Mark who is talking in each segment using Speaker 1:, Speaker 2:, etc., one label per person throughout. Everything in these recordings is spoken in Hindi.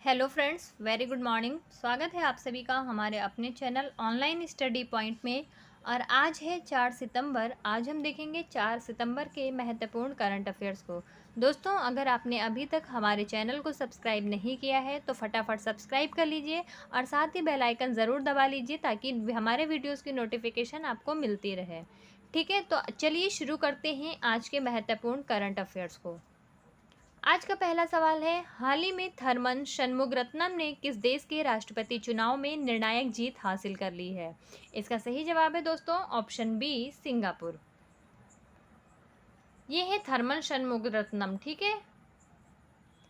Speaker 1: Hello friends, very good morning. स्वागत है आप सभी का हमारे अपने चैनल ऑनलाइन स्टडी पॉइंट में। और आज है 4 सितंबर। आज हम देखेंगे 4 सितंबर के महत्वपूर्ण करंट अफेयर्स को। दोस्तों, अगर आपने अभी तक हमारे चैनल को सब्सक्राइब नहीं किया है तो फटाफट सब्सक्राइब कर लीजिए और साथ ही बेल आइकन ज़रूर दबा लीजिए ताकि हमारे वीडियोज़ की नोटिफिकेशन आपको मिलती रहे। ठीक है, तो चलिए शुरू करते हैं आज के महत्वपूर्ण करंट अफेयर्स को। आज का पहला सवाल है, हाल ही में थरमन शनमुगरत्नम ने किस देश के राष्ट्रपति चुनाव में निर्णायक जीत हासिल कर ली है? इसका सही जवाब है दोस्तों ऑप्शन बी, सिंगापुर। ये है थरमन शनमुगरत्नम। ठीक है,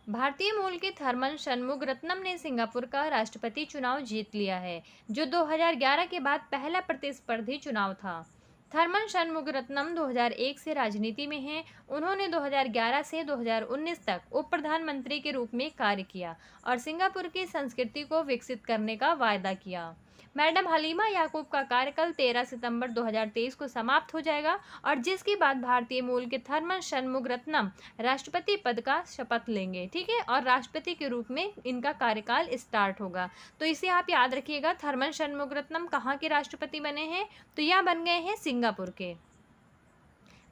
Speaker 1: भारतीय मूल के थरमन शनमुगरत्नम ने सिंगापुर का राष्ट्रपति चुनाव जीत लिया है, जो 2011 के बाद पहला प्रतिस्पर्धी चुनाव था। थरमन शनमुगरत्नम 2001 से राजनीति में हैं। उन्होंने 2011 से 2019 तक उप प्रधानमंत्री के रूप में कार्य किया और सिंगापुर की संस्कृति को विकसित करने का वायदा किया। मैडम हलीमा याकूब का कार्यकाल 13 सितंबर 2023 को समाप्त हो जाएगा और जिसके बाद भारतीय मूल के थरमन शनमुगरत्नम राष्ट्रपति पद का शपथ लेंगे। ठीक है, और राष्ट्रपति के रूप में इनका कार्यकाल स्टार्ट होगा। तो इसे आप याद रखिएगा, थरमन शनमुगरत्नम कहाँ के राष्ट्रपति बने हैं? तो यह बन गए हैं सिंगापुर के।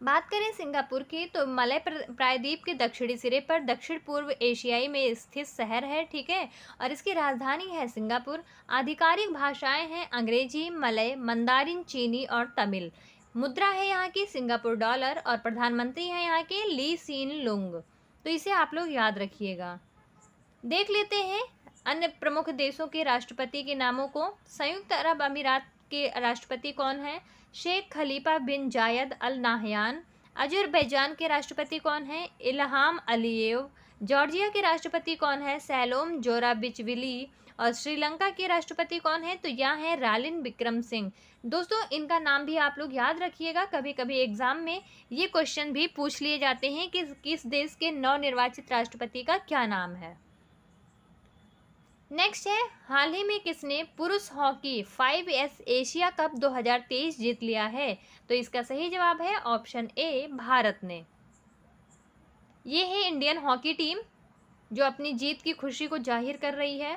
Speaker 1: बात करें सिंगापुर की तो मलय प्रायद्वीप के दक्षिणी सिरे पर दक्षिण पूर्व एशियाई में स्थित शहर है। ठीक है, और इसकी राजधानी है सिंगापुर। आधिकारिक भाषाएं हैं अंग्रेजी, मलय, मंदारिन, चीनी और तमिल। मुद्रा है यहाँ की सिंगापुर डॉलर और प्रधानमंत्री हैं यहाँ के ली सीन लुंग। तो इसे आप लोग याद रखिएगा। देख लेते हैं अन्य प्रमुख देशों के राष्ट्रपति के नामों को। संयुक्त अरब अमीरात के राष्ट्रपति कौन है? शेख खलीफा बिन जायद अल नाहयान। अजरबैजान के राष्ट्रपति कौन है? Ilham Aliyev. जॉर्जिया के राष्ट्रपति कौन है? सैलोम जोराबिचविली। और श्रीलंका के राष्ट्रपति कौन है? तो यह है रालिन विक्रम सिंह। दोस्तों, इनका नाम भी आप लोग याद रखिएगा, कभी कभी एग्जाम में ये क्वेश्चन भी पूछ लिए जाते हैं कि किस देश के नवनिर्वाचित राष्ट्रपति का क्या नाम है। नेक्स्ट है, हाल ही में किसने पुरुष हॉकी 5S एशिया कप 2023 जीत लिया है? तो इसका सही जवाब है ऑप्शन ए, भारत ने। ये है इंडियन हॉकी टीम जो अपनी जीत की खुशी को जाहिर कर रही है।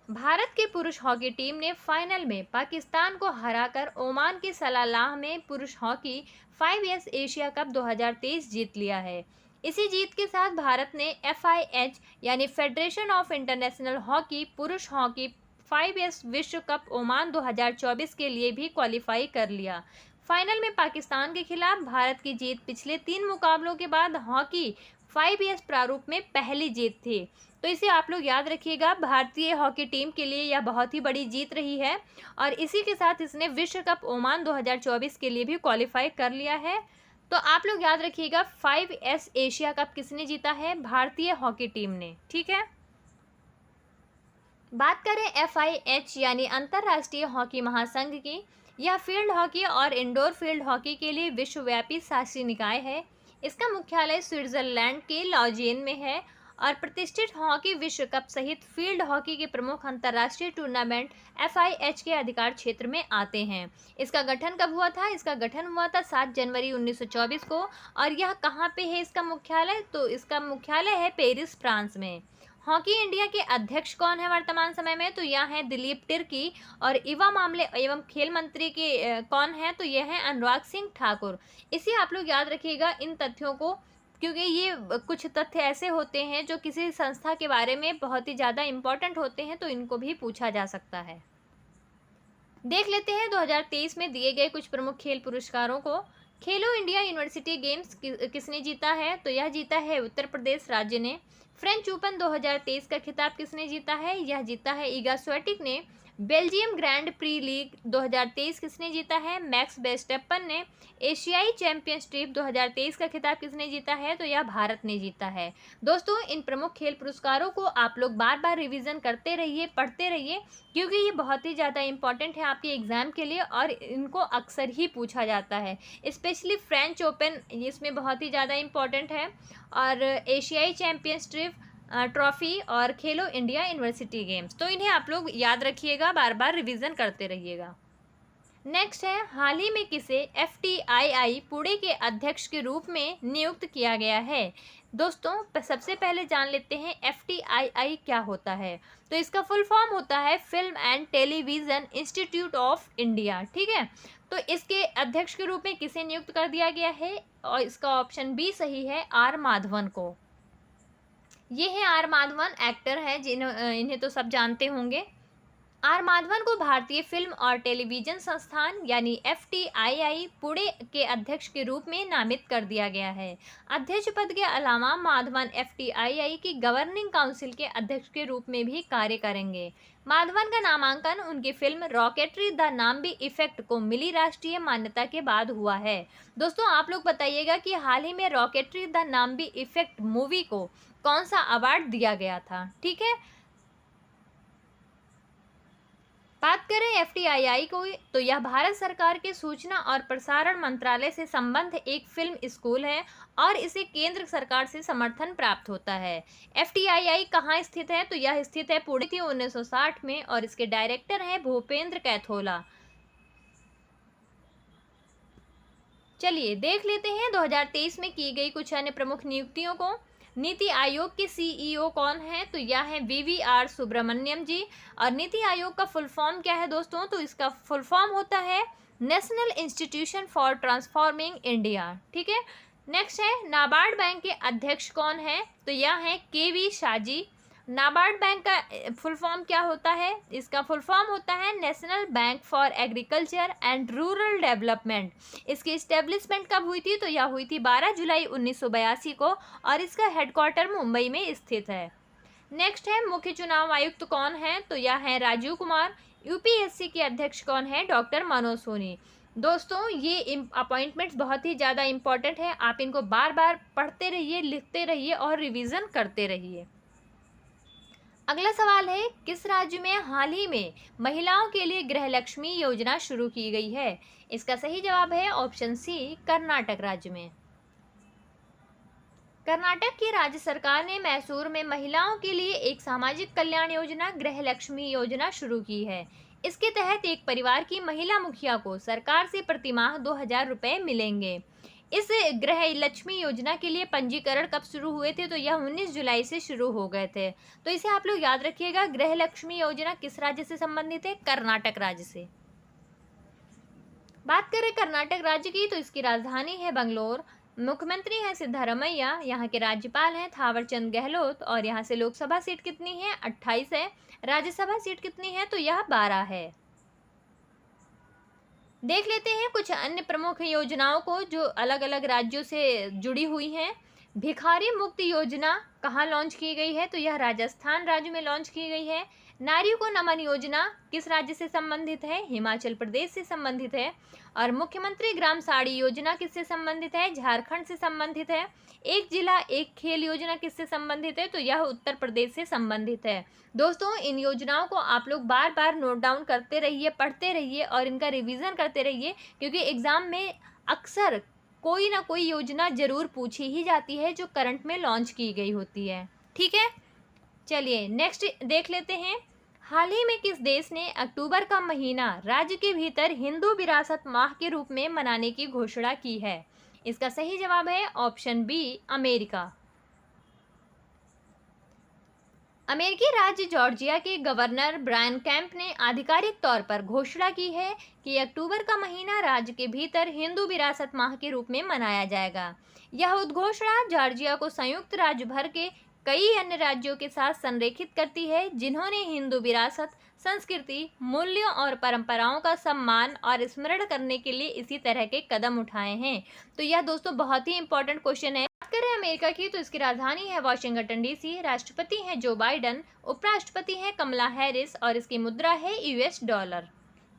Speaker 1: भारत की पुरुष हॉकी टीम ने फाइनल में पाकिस्तान को हराकर ओमान के सलालाह में पुरुष हॉकी 5S एशिया कप 2023 जीत लिया है। इसी जीत के साथ भारत ने FIH यानी फेडरेशन ऑफ इंटरनेशनल हॉकी पुरुष हॉकी 5S विश्व कप ओमान 2024 के लिए भी क्वालिफाई कर लिया। फाइनल में पाकिस्तान के खिलाफ भारत की जीत पिछले 3 मुकाबलों के बाद हॉकी 5S प्रारूप में पहली जीत थी। तो इसे आप लोग याद रखिएगा, भारतीय हॉकी टीम के लिए यह बहुत ही बड़ी जीत रही है और इसी के साथ इसने विश्व कप ओमान 2024 के लिए भी क्वालिफाई कर लिया है। तो आप लोग याद रखिएगा, 5S एशिया कप किसने जीता है? भारतीय हॉकी टीम ने। ठीक है, बात करें FIH यानी अंतर्राष्ट्रीय हॉकी महासंघ की। यह फील्ड हॉकी और इंडोर फील्ड हॉकी के लिए विश्वव्यापी शासी निकाय है। इसका मुख्यालय स्विट्जरलैंड के लॉजेन में है और प्रतिष्ठित हॉकी विश्व कप सहित फील्ड हॉकी के प्रमुख अंतर्राष्ट्रीय टूर्नामेंट FIH के अधिकार क्षेत्र में आते हैं। इसका गठन कब हुआ था? इसका गठन हुआ था 7 जनवरी 1924 को। और यह कहाँ पे है इसका मुख्यालय? तो इसका मुख्यालय है पेरिस, फ्रांस में। हॉकी इंडिया के अध्यक्ष कौन है वर्तमान समय में? तो यह है दिलीप तिर्की। और युवा मामले एवं खेल मंत्री के कौन है? तो यह है अनुराग सिंह ठाकुर। इसे आप लोग याद रखिएगा इन तथ्यों को, क्योंकि ये कुछ तथ्य ऐसे होते हैं जो किसी संस्था के बारे में बहुत ही ज़्यादा इम्पोर्टेंट होते हैं, तो इनको भी पूछा जा सकता है। देख लेते हैं 2023 में दिए गए कुछ प्रमुख खेल पुरस्कारों को। खेलो इंडिया यूनिवर्सिटी गेम्स किसने जीता है? तो यह जीता है उत्तर प्रदेश राज्य ने। फ्रेंच ओपन 2023 का खिताब किसने जीता है? यह जीता है इगा स्विएटेक ने। बेल्जियम ग्रैंड प्री लीग 2023 किसने जीता है? मैक्स वेस्टैपन ने। एशियाई चैंपियनशिप 2023 का खिताब किसने जीता है? तो यह भारत ने जीता है। दोस्तों, इन प्रमुख खेल पुरस्कारों को आप लोग बार बार रिवीजन करते रहिए, पढ़ते रहिए, क्योंकि ये बहुत ही ज़्यादा इंपॉर्टेंट है आपके एग्जाम के लिए और इनको अक्सर ही पूछा जाता है। स्पेशली फ्रेंच ओपन इसमें बहुत ही ज़्यादा इंपॉर्टेंट है, और एशियाई चैंपियनशिप ट्रॉफी और खेलो इंडिया यूनिवर्सिटी गेम्स, तो इन्हें आप लोग याद रखिएगा, बार बार रिवीजन करते रहिएगा। नेक्स्ट है, हाल ही में किसे FTII पुणे के अध्यक्ष के रूप में नियुक्त किया गया है? दोस्तों सबसे पहले जान लेते हैं FTII क्या होता है। तो इसका फुल फॉर्म होता है film and television institute of India. ठीक है, तो इसके अध्यक्ष के रूप में किसे नियुक्त कर दिया गया है, और इसका ऑप्शन बी सही है, आर माधवन को। ये है आर माधवन, एक्टर है इन्हें तो सब जानते होंगे। आर माधवन को भारतीय फिल्म और टेलीविजन संस्थान यानी FTII पुणे के अध्यक्ष के रूप में नामित कर दिया गया है। अध्यक्ष पद के अलावा माधवन FTII की गवर्निंग काउंसिल के अध्यक्ष के रूप में भी कार्य करेंगे। माधवन का नामांकन उनकी film rocketry the Nambi effect को मिली राष्ट्रीय मान्यता के बाद हुआ है। दोस्तों आप लोग बताइएगा कि हाल ही में rocketry the Nambi effect movie को कौन सा अवार्ड दिया गया था। ठीक है, बात करें FTII को, तो यह भारत सरकार के सूचना और प्रसारण मंत्रालय से संबद्ध एक फिल्म स्कूल है और इसे केंद्र सरकार से समर्थन प्राप्त होता है। FTII कहाँ स्थित है, तो यह स्थित है पुणे 1960 में और इसके डायरेक्टर हैं भूपेंद्र कैथोला। चलिए देख लेते हैं 2023 में की गई कुछ अन्य प्रमुख नियुक्तियों को। नीति आयोग के CEO कौन है, तो यह है VVR सुब्रमण्यम जी। और नीति आयोग का फुल फॉर्म क्या है दोस्तों, तो इसका फुल फॉर्म होता है national institution for transforming India. ठीक है, नेक्स्ट है नाबार्ड बैंक के अध्यक्ष कौन है, तो यह है KV शाह जी। नाबार्ड बैंक का फुल फॉर्म क्या होता है, इसका फुल फॉर्म होता है national bank for agriculture and rural development. इसकी इस्टेब्लिशमेंट कब हुई थी, तो यह हुई थी 12 जुलाई 1982 को और इसका हेडक्वार्टर मुंबई में स्थित है। नेक्स्ट है मुख्य चुनाव आयुक्त कौन है, तो यह है राजीव कुमार। UPSC के अध्यक्ष कौन है, डॉक्टर मनोज सोनी। दोस्तों ये अपॉइंटमेंट्स बहुत ही ज़्यादा इंपॉर्टेंट है, आप इनको बार बार पढ़ते रहिए, लिखते रहिए और रिवीजन करते रहिए। अगला सवाल है, किस राज्य में हाल ही में महिलाओं के लिए गृहलक्ष्मी योजना शुरू की गई है। इसका सही जवाब है ऑप्शन सी, कर्नाटक राज्य में। कर्नाटक की राज्य सरकार ने मैसूर में महिलाओं के लिए एक सामाजिक कल्याण योजना गृहलक्ष्मी योजना शुरू की है। इसके तहत एक परिवार की महिला मुखिया को सरकार से प्रतिमाह 2000 रुपये मिलेंगे। इस गृह लक्ष्मी योजना के लिए पंजीकरण कब शुरू हुए थे, तो यह 19 जुलाई से शुरू हो गए थे। तो इसे आप लोग याद रखिएगा, गृह लक्ष्मी योजना किस राज्य से संबंधित है, कर्नाटक राज्य से। बात करें कर्नाटक राज्य की, तो इसकी राजधानी है बंगलोर। मुख्यमंत्री हैं सिद्धारमैया, यहाँ के राज्यपाल हैं थावरचंद गहलोत और यहाँ से लोकसभा सीट कितनी है, 28 है। राज्यसभा सीट कितनी है, तो यह 12 है। देख लेते हैं कुछ अन्य प्रमुख योजनाओं को जो अलग अलग राज्यों से जुड़ी हुई हैं। भिखारी मुक्त योजना कहाँ लॉन्च की गई है, तो यह राजस्थान राज्य में लॉन्च की गई है। नारियों को नमन योजना किस राज्य से संबंधित है, हिमाचल प्रदेश से संबंधित है। और मुख्यमंत्री ग्राम साड़ी योजना किससे संबंधित है, झारखंड से संबंधित है। एक जिला एक खेल योजना किससे संबंधित है, तो यह उत्तर प्रदेश से संबंधित है। दोस्तों इन योजनाओं को आप लोग बार बार नोट डाउन करते रहिए, पढ़ते रहिए और इनका रिवीजन करते रहिए, क्योंकि एग्जाम में अक्सर कोई ना कोई योजना जरूर पूछी ही जाती है जो करंट में लॉन्च की गई होती है। ठीक है, चलिए नेक्स्ट देख लेते हैं। हाल ही में किस देश ने अक्टूबर का महीना राज्य के भीतर हिंदू विरासत माह के रूप में मनाने की घोषणा की है। इसका सही जवाब है ऑप्शन बी, अमेरिका। अमेरिकी राज्य जॉर्जिया के गवर्नर ब्रायन कैंप ने आधिकारिक तौर पर घोषणा की है कि अक्टूबर का महीना राज्य के भीतर हिंदू विरासत माह के रूप में मनाया जाएगा। यह उद्घोषणा जॉर्जिया को संयुक्त राज्य भर के कई अन्य राज्यों के साथ संरेखित करती है जिन्होंने हिंदू विरासत, संस्कृति, मूल्यों और परंपराओं का सम्मान और स्मरण करने के लिए इसी तरह के कदम उठाए हैं। तो यह दोस्तों बहुत ही इंपॉर्टेंट क्वेश्चन है। बात करें अमेरिका की, तो इसकी राजधानी है वाशिंगटन DC। राष्ट्रपति हैं जो बाइडन, उपराष्ट्रपति हैं कमला हैरिस और इसकी मुद्रा है US डॉलर।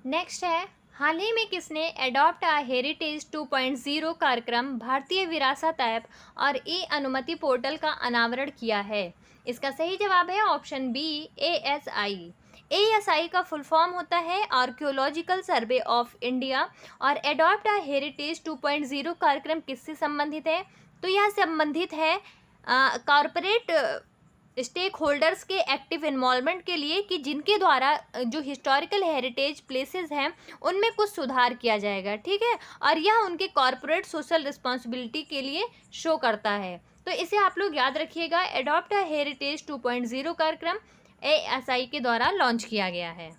Speaker 1: नेक्स्ट है, हाल ही में किसने एडॉप्ट आ हेरिटेज 2.0 कार्यक्रम भारतीय विरासत ऐप और अनुमति पोर्टल का अनावरण किया है। इसका सही जवाब है ऑप्शन बी, ASI। ASI का फुल फॉर्म होता है आर्कियोलॉजिकल सर्वे ऑफ इंडिया। और एडॉप्ट आ हेरिटेज 2.0 कार्यक्रम किससे संबंधित है, तो यह संबंधित है कॉरपोरेट स्टेक होल्डर्स के एक्टिव इन्वॉल्वमेंट के लिए कि जिनके द्वारा जो हिस्टोरिकल हेरिटेज प्लेसेस हैं उनमें कुछ सुधार किया जाएगा। ठीक है, और यह उनके कॉरपोरेट सोशल रिस्पॉन्सिबिलिटी के लिए शो करता है। तो इसे आप लोग याद रखिएगा। एडॉप्ट अ हेरिटेज 2.0 कार्यक्रम ASI के द्वारा लॉन्च किया गया है।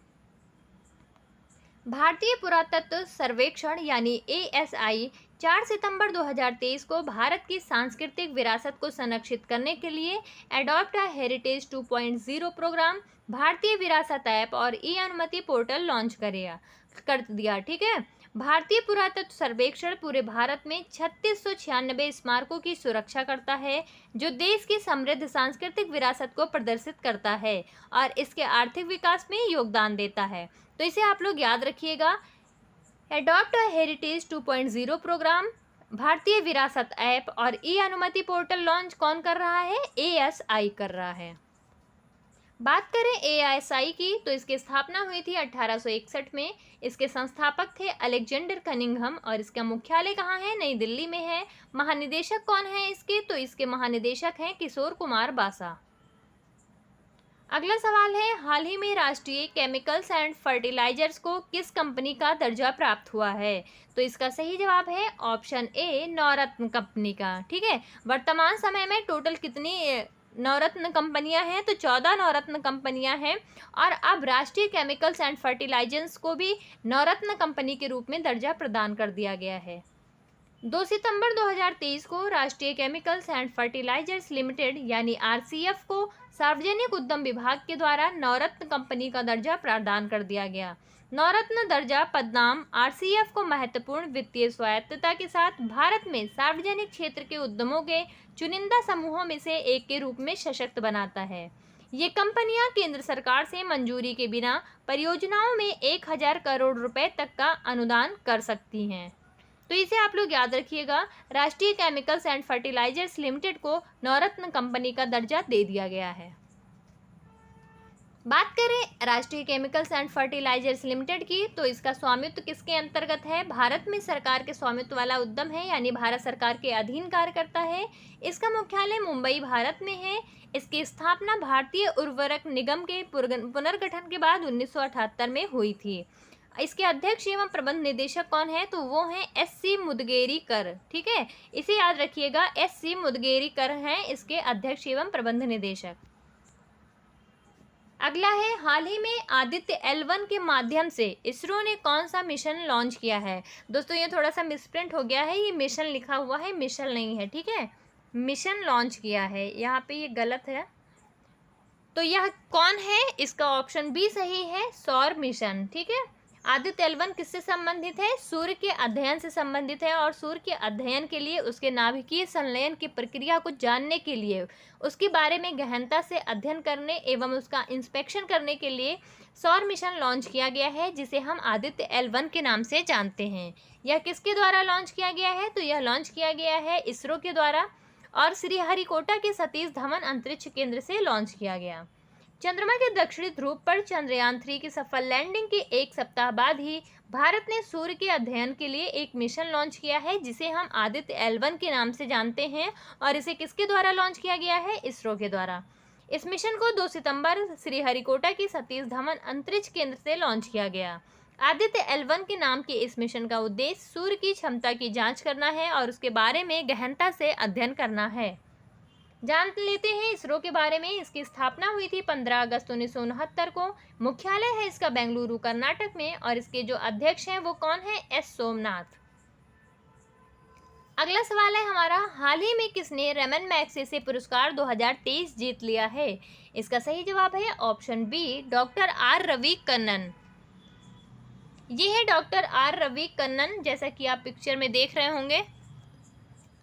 Speaker 1: भारतीय पुरातत्व सर्वेक्षण यानी ASI 4 सितंबर 2023 को भारत की सांस्कृतिक विरासत को संरक्षित करने के लिए एडॉप्ट अ हेरिटेज 2.0 प्रोग्राम, भारतीय विरासत ऐप और ई अनुमति पोर्टल लॉन्च कर दिया। ठीक है। भारतीय पुरातत्व सर्वेक्षण पूरे भारत में 3696 स्मारकों की सुरक्षा करता है, जो देश की समृद्ध सांस्कृतिक विरासत को प्रदर्शित करता है और इसके आर्थिक विकास में योगदान देता है। तो इसे आप लोग याद रखिएगा। एडॉप्ट अ हेरिटेज 2.0 प्रोग्राम, भारतीय विरासत ऐप और ई अनुमति पोर्टल लॉन्च कौन कर रहा है? ASI कर रहा है। बात करें ASI की, तो इसकी स्थापना हुई थी 1861 में। इसके संस्थापक थे अलेक्जेंडर कनिंघम और इसका मुख्यालय कहाँ है? नई दिल्ली में है। महानिदेशक कौन है इसके? तो इसके महानिदेशक हैं किशोर कुमार बासा। अगला सवाल है, हाल ही में राष्ट्रीय केमिकल्स एंड फर्टिलाइजर्स को किस कंपनी का दर्जा प्राप्त हुआ है? तो इसका सही जवाब है ऑप्शन ए, नवरत्न कंपनी का। ठीक है। वर्तमान समय में टोटल कितनी नवरत्न कंपनियां हैं? तो 14 नवरत्न कंपनियां हैं और अब राष्ट्रीय केमिकल्स एंड फर्टिलाइजर्स को भी नवरत्न कंपनी के रूप में दर्जा प्रदान कर दिया गया है। 2 सितंबर 2023 को राष्ट्रीय केमिकल्स एंड फर्टिलाइजर्स लिमिटेड यानी RCF को सार्वजनिक उद्यम विभाग के द्वारा नवरत्न कंपनी का दर्जा प्रदान कर दिया गया। नवरत्न दर्जा पदनाम RCF को महत्वपूर्ण वित्तीय स्वायत्तता के साथ भारत में सार्वजनिक क्षेत्र के उद्यमों के चुनिंदा समूहों में से एक के रूप में सशक्त बनाता है। ये कंपनियां केंद्र सरकार से मंजूरी के बिना परियोजनाओं में 1000 करोड़ रुपए तक का अनुदान कर सकती हैं। तो इसे आप लोग याद रखिएगा। राष्ट्रीय केमिकल्स एंड फर्टिलाइजर्स लिमिटेड को नवरत्न कंपनी का दर्जा दे दिया गया है। बात करें राष्ट्रीय केमिकल्स एंड फर्टिलाइजर्स लिमिटेड की, तो इसका स्वामित्व किसके अंतर्गत है? भारत में सरकार के स्वामित्व वाला उद्यम है, यानी भारत सरकार के अधीन कार्य करता है। इसका मुख्यालय मुंबई भारत में है। इसकी स्थापना भारतीय उर्वरक निगम के पुनर्गठन के बाद 1978 में हुई थी। इसके अध्यक्ष एवं प्रबंध निदेशक कौन है? तो वो हैं SC मुदगेरीकर। ठीक है, इसे याद रखिएगा। SC मुदगेरीकर हैं इसके अध्यक्ष एवं प्रबंध निदेशक। अगला है, हाल ही में आदित्य L1 के माध्यम से इसरो ने कौन सा मिशन लॉन्च किया है? दोस्तों ये थोड़ा सा मिसप्रिंट हो गया है, ये मिशन लिखा हुआ है, मिशन नहीं है। ठीक है, मिशन लॉन्च किया है, यहाँ पे ये गलत है। तो यह कौन है? इसका ऑप्शन बी सही है, सौर मिशन। ठीक है, आदित्य L1 किससे संबंधित है? सूर्य के अध्ययन से संबंधित है और सूर्य के अध्ययन के लिए, उसके नाभिकीय संलयन की प्रक्रिया को जानने के लिए, उसके बारे में गहनता से अध्ययन करने एवं उसका इंस्पेक्शन करने के लिए सौर मिशन लॉन्च किया गया है, जिसे हम आदित्य L1 के नाम से जानते हैं। यह किसके द्वारा लॉन्च किया गया है? तो यह लॉन्च किया गया है इसरो के द्वारा और श्रीहरिकोटा के सतीश धवन अंतरिक्ष केंद्र से लॉन्च किया गया। चंद्रमा के दक्षिणी ध्रुव पर चंद्रयान 3 की सफल लैंडिंग के एक सप्ताह बाद ही भारत ने सूर्य के अध्ययन के लिए एक मिशन लॉन्च किया है, जिसे हम आदित्य L1 के नाम से जानते हैं और इसे किसके द्वारा लॉन्च किया गया है? इसरो के द्वारा। इस मिशन को 2 सितंबर श्रीहरिकोटा की सतीश धवन अंतरिक्ष केंद्र से लॉन्च किया गया। आदित्य L1 के नाम के इस मिशन का उद्देश्य सूर्य की क्षमता की जांच करना है और उसके बारे में गहनता से अध्ययन करना है। जान लेते हैं इसरो के बारे में। इसकी स्थापना हुई थी 15 अगस्त 1969 को। मुख्यालय है इसका बेंगलुरु कर्नाटक में और इसके जो अध्यक्ष हैं वो कौन है? S सोमनाथ। अगला सवाल है हमारा, हाल ही में किसने रमन मैग्सेसे पुरस्कार 2023 जीत लिया है? इसका सही जवाब है option B, doctor R Ravi Kannan. ये है डॉक्टर R रवि कन्नन, जैसा कि आप पिक्चर में देख रहे होंगे।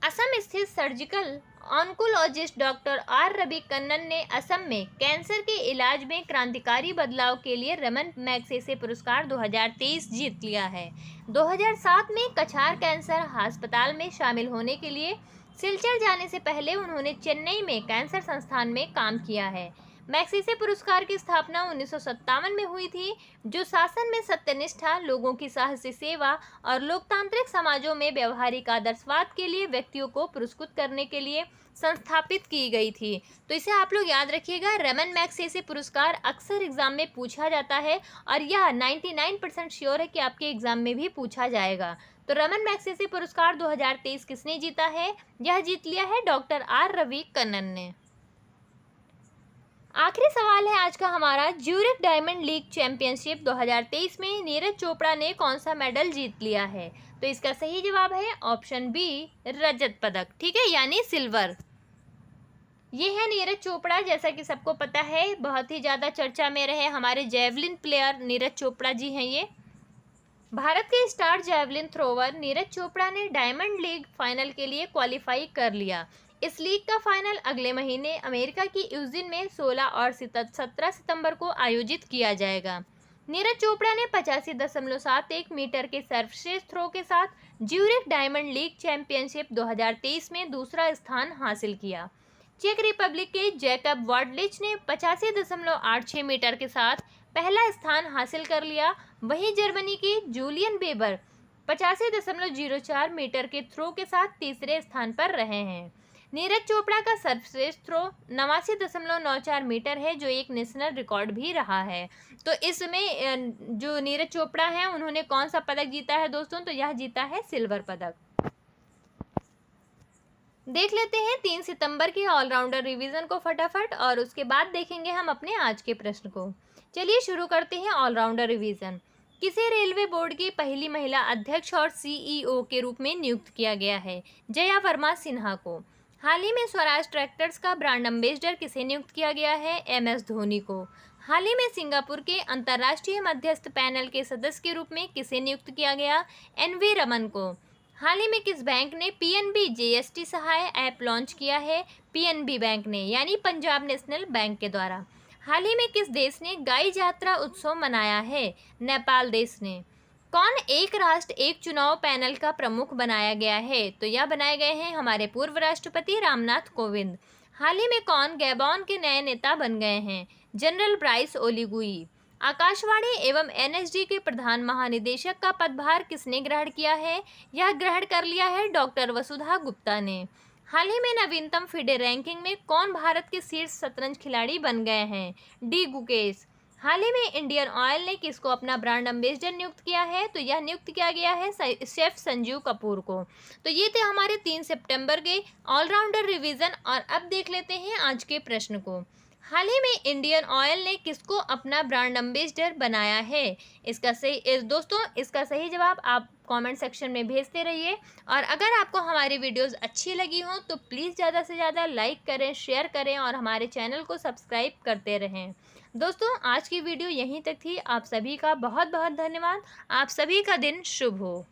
Speaker 1: असम स्थित surgical oncologist doctor R Ravi Kannan ने असम में कैंसर के इलाज में क्रांतिकारी बदलाव के लिए रमन मैग्सेसे पुरस्कार 2023 जीत लिया है। 2007 में कछार कैंसर अस्पताल में शामिल होने के लिए सिलचर जाने से पहले उन्होंने चेन्नई में कैंसर संस्थान में काम किया है। मैग्सेसे पुरस्कार की स्थापना 1957 में हुई थी, जो शासन में सत्यनिष्ठा, लोगों की साहसी सेवा और लोकतांत्रिक समाजों में व्यवहारिक आदर्शवाद के लिए व्यक्तियों को पुरस्कृत करने के लिए संस्थापित की गई थी। तो इसे आप लोग याद रखिएगा। रमन मैग्सेसे पुरस्कार अक्सर एग्जाम में पूछा जाता है और यह 99% श्योर है कि आपके एग्जाम में भी पूछा जाएगा। तो रमन मैग्सेसे पुरस्कार 2023 किसने जीता है? यह जीत लिया है डॉक्टर आर रवि कन्नन ने। आखिरी सवाल है आज का हमारा, ज्यूरिख डायमंड लीग चैंपियनशिप 2023 में नीरज चोपड़ा ने कौन सा मेडल जीत लिया है? तो इसका सही जवाब है ऑप्शन बी, रजत पदक। ठीक है, यानी सिल्वर। ये है नीरज चोपड़ा, जैसा कि सबको पता है बहुत ही ज़्यादा चर्चा में रहे हमारे जेवलिन प्लेयर नीरज चोपड़ा जी हैं ये। भारत के star javelin thrower Neeraj Chopra ने डायमंड लीग फाइनल के लिए क्वालिफाई कर लिया। इस लीग का फाइनल अगले महीने अमेरिका की यूजिन में 16 और 17 सितंबर को आयोजित किया जाएगा। नीरज चोपड़ा ने 85.71 मीटर के सर्वश्रेष्ठ थ्रो के साथ ज्यूरिख डायमंड लीग चैंपियनशिप 2023 में दूसरा स्थान हासिल किया। चेक रिपब्लिक के जैकब वार्डलिच ने 85.86 मीटर के साथ पहला स्थान हासिल कर लिया। वहीं जर्मनी के जूलियन बेबर 85.04 मीटर के थ्रो के साथ तीसरे स्थान पर रहे हैं। नीरज चोपड़ा का सर्वश्रेष्ठ थ्रो 89.94 मीटर है, जो एक नेशनल रिकॉर्ड भी रहा है। तो इसमें जो नीरज चोपड़ा है उन्होंने कौन सा पदक जीता है दोस्तों? तो यह जीता है सिल्वर पदक। देख लेते हैं 3 सितंबर के ऑलराउंडर रिवीजन को फटाफट, और उसके बाद देखेंगे हम अपने आज के प्रश्न को। चलिए शुरू करते हैं ऑलराउंडर रिवीजन। किसे रेलवे बोर्ड की पहली महिला अध्यक्ष और सीईओ के रूप में नियुक्त किया गया है? जया वर्मा सिन्हा को। हाल ही में स्वराज ट्रैक्टर्स का ब्रांड एम्बेसडर किसे नियुक्त किया गया है? एमएस धोनी को। हाल ही में सिंगापुर के अंतर्राष्ट्रीय मध्यस्थ पैनल के सदस्य के रूप में किसे नियुक्त किया गया? एनवी रमन को। हाल ही में किस बैंक ने पीएनबी जीएसटी सहाय ऐप लॉन्च किया है? पीएनबी बैंक ने, यानी पंजाब नेशनल बैंक के द्वारा। हाल ही में किस देश ने गाई जात्रा उत्सव मनाया है? नेपाल देश ने। कौन एक राष्ट्र एक चुनाव पैनल का प्रमुख बनाया गया है? तो यह बनाए गए हैं हमारे पूर्व राष्ट्रपति रामनाथ कोविंद। हाल ही में कौन गैबॉन के नए नेता बन गए हैं? General Bryce ओलीगुई। आकाशवाणी एवं एनएसडी के प्रधान महानिदेशक का पदभार किसने ग्रहण किया है? यह ग्रहण कर लिया है डॉक्टर वसुधा गुप्ता ने। हाल ही में नवीनतम फिडे रैंकिंग में कौन भारत के शीर्ष शतरंज खिलाड़ी बन गए हैं? डी गुकेश। हाल ही में इंडियन ऑयल ने किसको अपना ब्रांड एम्बेसडर नियुक्त किया है? तो यह नियुक्त किया गया है शेफ संजीव कपूर को। तो ये थे हमारे 3 सितंबर के ऑलराउंडर रिवीजन, और अब देख लेते हैं आज के प्रश्न को। हाल ही में इंडियन ऑयल ने किसको अपना ब्रांड एम्बेसडर बनाया है? इसका सही जवाब आप कमेंट सेक्शन में भेजते रहिए। और अगर आपको हमारी वीडियोस अच्छी लगी हो तो प्लीज़ ज़्यादा से ज़्यादा लाइक करें, शेयर करें और हमारे चैनल को सब्सक्राइब करते रहें। दोस्तों, आज की वीडियो यहीं तक थी। आप सभी का बहुत बहुत धन्यवाद। आप सभी का दिन शुभ हो।